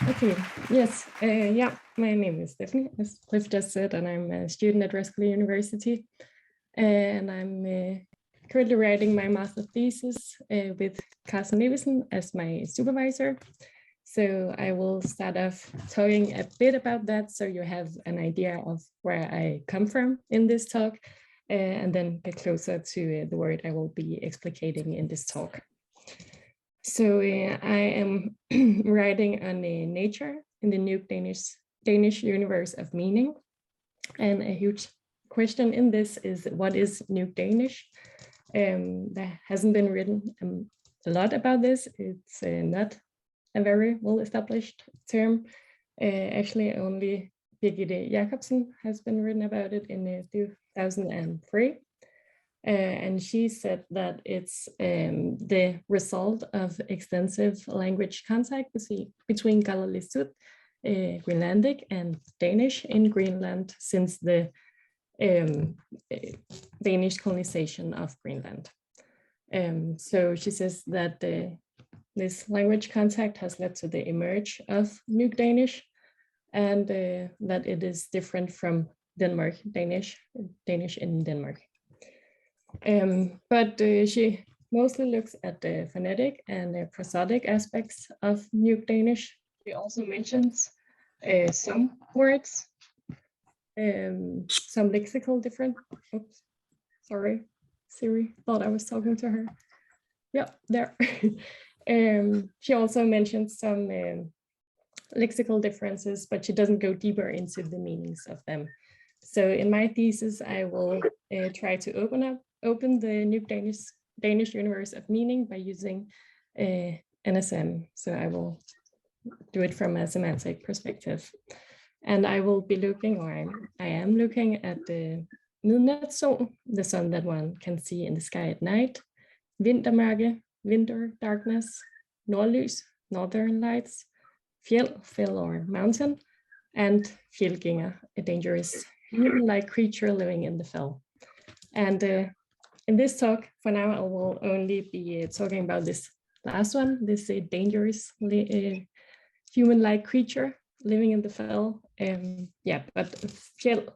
Okay, yes, yeah, my name is Stephanie, as Cliff just said, and I'm a student at Roskilde University. And I'm currently writing my master thesis with Carsten Levesen as my supervisor. So I will start off talking a bit about that so you have an idea of where I come from in this talk, and then get closer to the word I will be explicating in this talk. So I am writing on nature in the Nuuk-Danish universe of meaning. And a huge question in this is, what is Nuuk-Danish? There hasn't been written a lot about this. It's not a very well-established term. Actually, only Birgitte Jacobsen has been written about it in 2003. And she said that it's the result of extensive language contact between Kalaallisut, Greenlandic, and Danish in Greenland since the Danish colonization of Greenland. So she says that this language contact has led to the emerge of Nuuk-Danish, and that it is different from Danish in Denmark. But she mostly looks at the phonetic and the prosodic aspects of Nuuk-Danish. She also mentions some words, some lexical different. Oops, sorry, Siri thought I was talking to her. Yeah, there. She also mentions some lexical differences, but she doesn't go deeper into the meanings of them. So in my thesis, I will try to open the Nuuk-Danish universe of meaning by using NSM. So I will do it from a semantic perspective. And I will be looking, or I am looking at the midnatssol, the sun that one can see in the sky at night, vintermørke, winter darkness, nordlys, northern lights, fjell or mountain, and fjeldgænger, a dangerous human-like creature living in the fell. And in this talk, for now, I will only be talking about this last one, this dangerous human-like creature living in the fell. Yeah, but fjell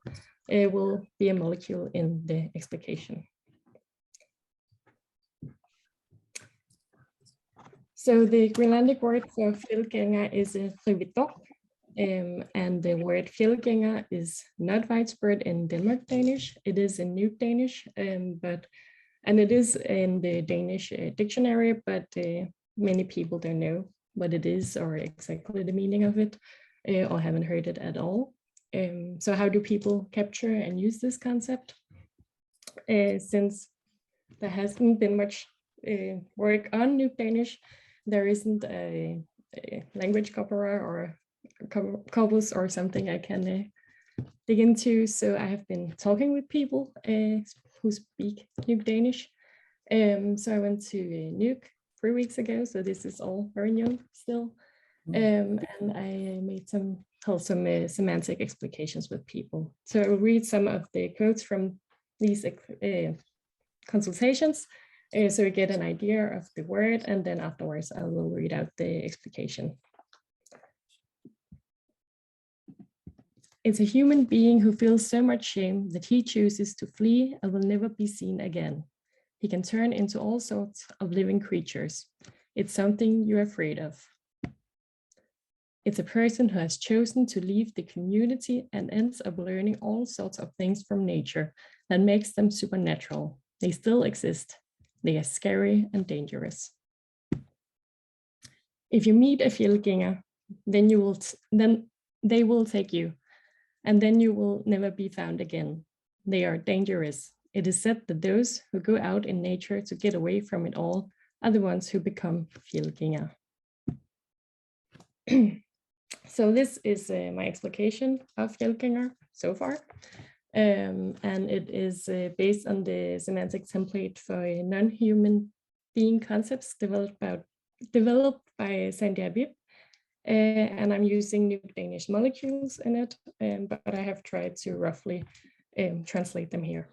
will be a molecule in the explication. So the Greenlandic word for fjeldgænger is frividok, and the word fjeldgænger is not widespread in Denmark-Danish. It is in Nuuk-Danish, and it is in the Danish dictionary, but many people don't know what it is or exactly the meaning of it, or haven't heard it at all. So how do people capture and use this concept? Since there hasn't been much work on Nuuk-Danish, there isn't a language corpora or corpus or something I can dig into. So I have been talking with people who speak Nuuk-Danish. So I went to Nuuk 3 weeks ago, so this is all very new still. And I made some semantic explications with people. So I will read some of the quotes from these consultations, so we get an idea of the word, and then afterwards I will read out the explication. It's a human being who feels so much shame that he chooses to flee and will never be seen again. He can turn into all sorts of living creatures. It's something you're afraid of. It's a person who has chosen to leave the community and ends up learning all sorts of things from nature that makes them supernatural. They still exist. They are scary and dangerous. If you meet a fjeldgænger, then they will take you, and then you will never be found again. They are dangerous. It is said that those who go out in nature to get away from it all are the ones who become fjeldgænger. So this is my explication of fjeldgænger so far. And it is based on the semantic template for non-human being concepts developed by Sandy Habib. And I'm using Nuuk-Danish molecules in it, but I have tried to roughly translate them here.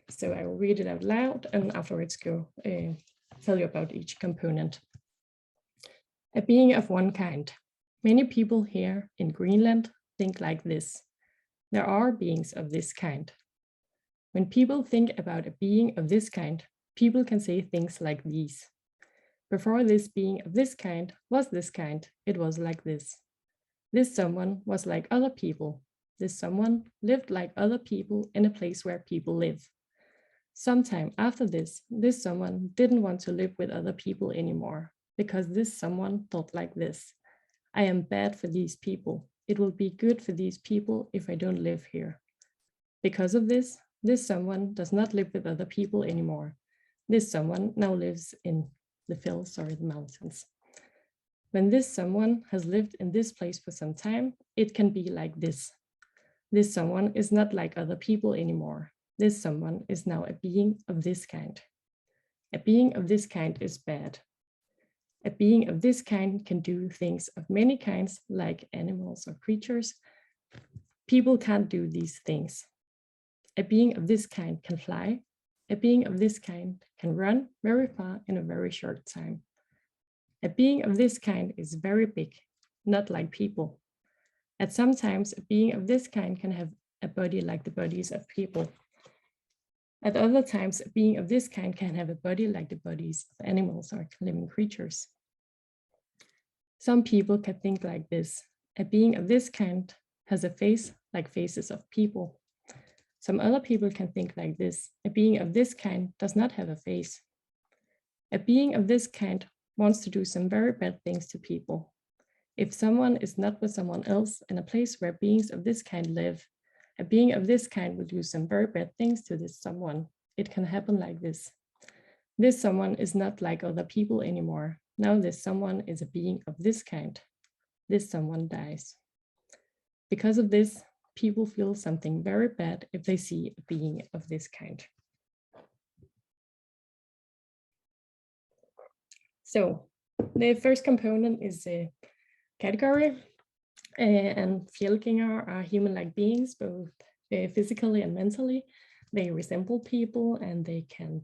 So I will read it out loud and afterwards go tell you about each component. A being of one kind. Many people here in Greenland think like this. There are beings of this kind. When people think about a being of this kind, people can say things like these. Before this being of this kind was this kind, it was like this. This someone was like other people. This someone lived like other people in a place where people live. Sometime after this someone didn't want to live with other people anymore because this someone thought like this. I am bad for these people. It will be good for these people if I don't live here. Because of this someone does not live with other people anymore. This someone now lives in the hills or the mountains. When this someone has lived in this place for some time, it can be like this. This someone is not like other people anymore. This someone is now a being of this kind. A being of this kind is bad. A being of this kind can do things of many kinds, like animals or creatures. People can't do these things. A being of this kind can fly. A being of this kind can run very far in a very short time. A being of this kind is very big, not like people. At some times, a being of this kind can have a body like the bodies of people. At other times, a being of this kind can have a body like the bodies of animals or living creatures. Some people can think like this. A being of this kind has a face like faces of people. Some other people can think like this. A being of this kind does not have a face. A being of this kind wants to do some very bad things to people. If someone is not with someone else in a place where beings of this kind live, a being of this kind will do some very bad things to this someone. It can happen like this. This someone is not like other people anymore. Now this someone is a being of this kind. This someone dies. Because of this, people feel something very bad if they see a being of this kind. So the first component is a category, and fjellgængere are human-like beings, both physically and mentally. They resemble people and they can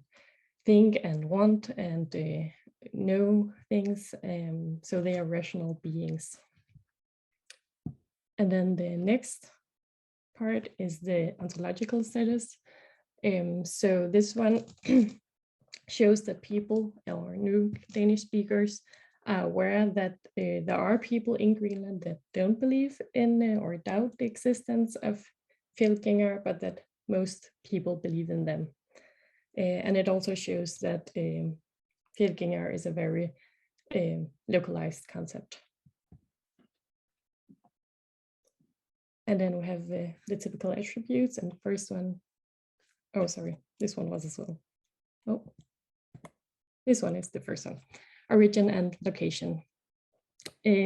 think and want and know things, so they are rational beings. And then the next part is the ontological status. So this one shows that people or Nuuk-Danish speakers are aware that there are people in Greenland that don't believe in or doubt the existence of fjellgængere, but that most people believe in them. And it also shows that fjellgængere is a very localized concept. And then we have the typical attributes, and the first one, oh, sorry, this one was as well. Oh, this one is the first one, origin and location.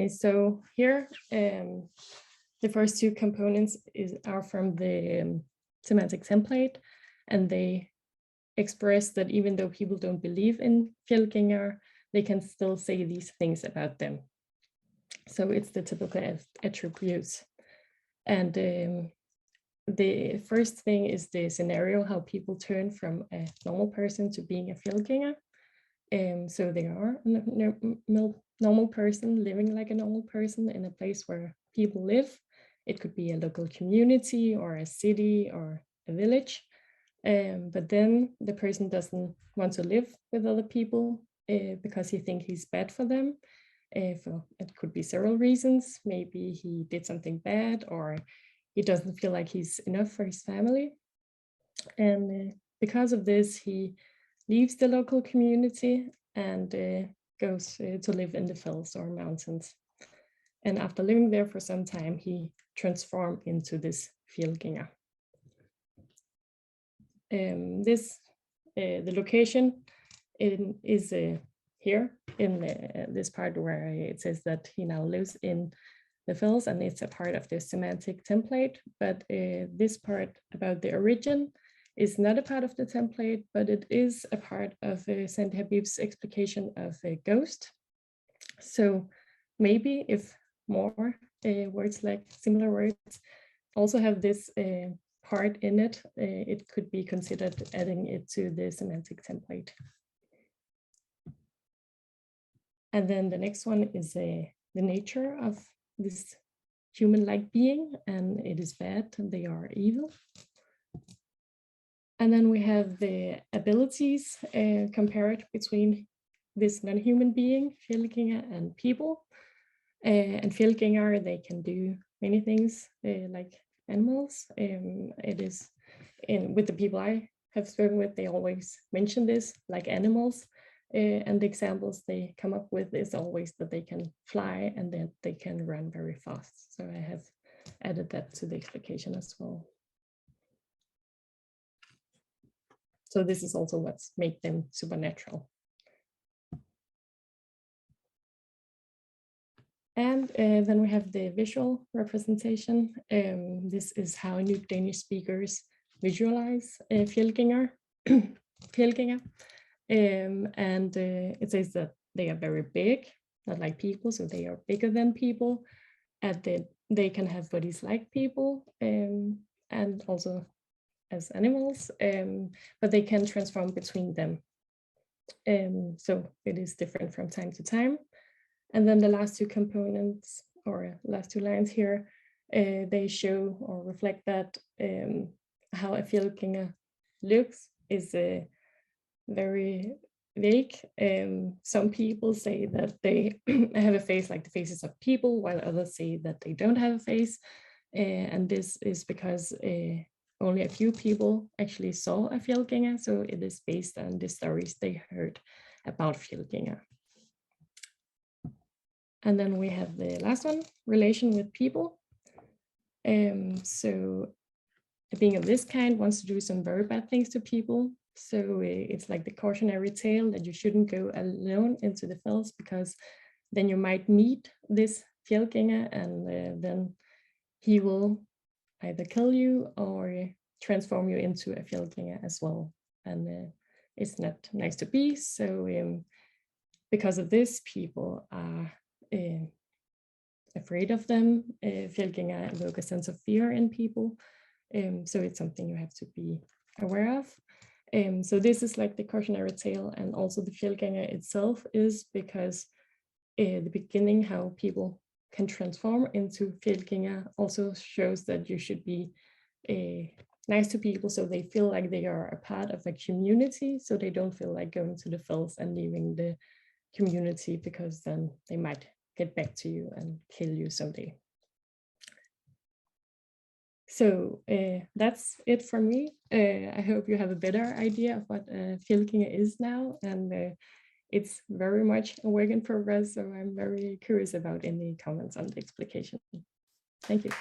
So here, the first two components are from the semantic template, and they express that even though people don't believe in fjellgængere, they can still say these things about them. So it's the typical attributes. And the first thing is the scenario, how people turn from a normal person to being a fjellgænger. So they are a normal person living like a normal person in a place where people live. It could be a local community or a city or a village. But then the person doesn't want to live with other people because he thinks he's bad for them. It could be several reasons. Maybe he did something bad, or he doesn't feel like he's enough for his family. And because of this, he leaves the local community and goes to live in the fells or mountains. And after living there for some time, he transformed into this fjellgænger. The location is here in this part where it says that he now lives in the fells, and it's a part of the semantic template. But this part about the origin is not a part of the template, but it is a part of Sandy Habib's explication of a ghost. So maybe if more words like similar words also have this part in it, it could be considered adding it to the semantic template. And then the next one is the nature of this human-like being, and it is bad, they are evil. And then we have the abilities compared between this non-human being, Fjeldgænger, and people. And Fjeldgænger, they can do many things like animals. It is with the people I have spoken with, they always mention this, like animals. And the examples they come up with is always that they can fly and that they can run very fast. So I have added that to the explication as well. So this is also what's made them supernatural. And then we have the visual representation. This is how Nuuk-Danish speakers visualize Fjeldgænger. And it says that they are very big, not like people, so they are bigger than people, and they can have bodies like people, and also as animals, but they can transform between them. So it is different from time to time. And then the last two components, or last two lines here, they show or reflect that how a Fjeldgænger looks is very vague. Some people say that they have a face like the faces of people, while others say that they don't have a face. And this is because only a few people actually saw a Fjeldgænger, so it is based on the stories they heard about Fjeldgænger. And then we have the last one, relation with people. So a being of this kind wants to do some very bad things to people. So it's like the cautionary tale that you shouldn't go alone into the fells, because then you might meet this Fjeldgænger, and then he will either kill you or transform you into a Fjeldgænger as well. And it's not nice to be. So because of this, people are afraid of them. Fjeldgænger evoke a sense of fear in people. So it's something you have to be aware of. So this is like the cautionary tale, and also the Fjeldgænger itself is because the beginning, how people can transform into Fjeldgænger, also shows that you should be nice to people, so they feel like they are a part of a community, so they don't feel like going to the fells and leaving the community, because then they might get back to you and kill you someday. So that's it from me. I hope you have a better idea of what Fjeldgænger is now, and it's very much a work in progress, so I'm very curious about any comments on the explication. Thank you.